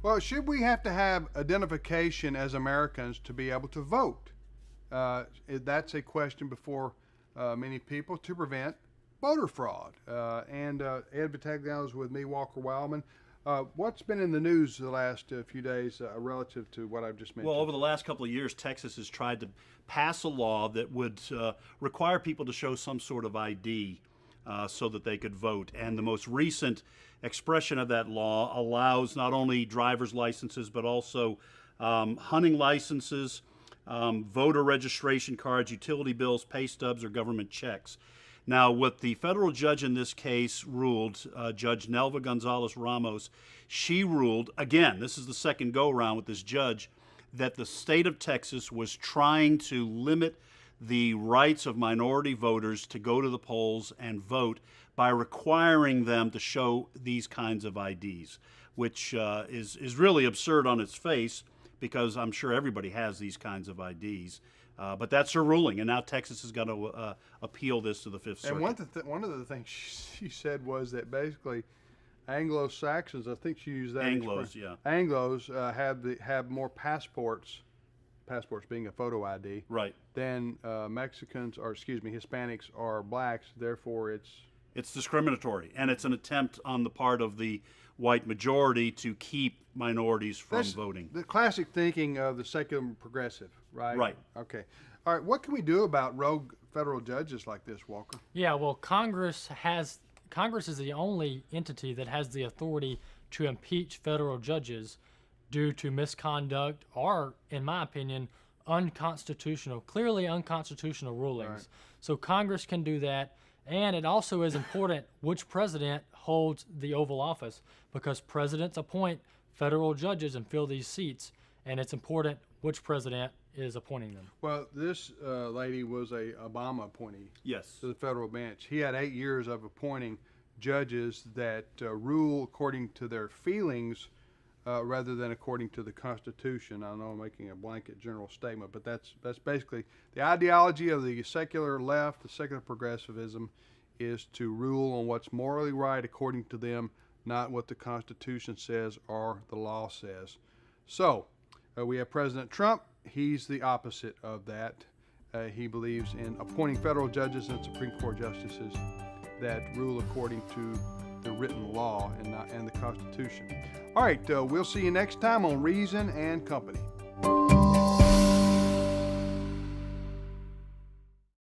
Well, should we have to have identification as Americans to be able to vote? That's a question before many people to prevent voter fraud. And Ed Battagliano is with me, Walker Wildman. What's been in the news the last few days relative to what I've just mentioned? Well, over the last couple of years, Texas has tried to pass a law that would require people to show some sort of ID so that they could vote. And the most recent expression of that law allows not only driver's licenses, but also hunting licenses, voter registration cards, utility bills, pay stubs, or government checks. Now, what the federal judge in this case ruled, Judge Nelva Gonzalez Ramos, she ruled, again, this is the second go-around with this judge, that the state of Texas was trying to limit the rights of minority voters to go to the polls and vote by requiring them to show these kinds of IDs, which is really absurd on its face, because I'm sure everybody has these kinds of IDs. But that's her ruling, and now Texas has got to appeal this to the Fifth Circuit. And one of the things she said was that basically Anglo-Saxons, I think she used that Anglos, expression, yeah. Anglos have more passports being a photo ID, Right. than Mexicans, or excuse me, Hispanics or blacks. Therefore, It's discriminatory, and it's an attempt on the part of the white majority to keep minorities from that's voting. the classic thinking of the secular progressive, right? Right. Okay. All right. What can we do about rogue federal judges like this, Walker? Yeah, well, Congress is the only entity that has the authority to impeach federal judges due to misconduct or, in my opinion, clearly unconstitutional rulings. Right. So Congress can do that, and it also is important which president holds the Oval Office, because presidents appoint federal judges and fill these seats, and it's important which president is appointing them. Well, this lady was a Obama appointee Yes. to the federal bench. He had 8 years of appointing judges that rule according to their feelings rather than according to the Constitution. I know I'm making a blanket general statement, but that's basically the ideology of the secular left, the secular progressivism, is to rule on what's morally right according to them, not what the Constitution says or the law says. So we have President Trump. He's the opposite of that. He believes in appointing federal judges and Supreme Court justices that rule according to the written law and the Constitution. All right, we'll see you next time on Reason and Company.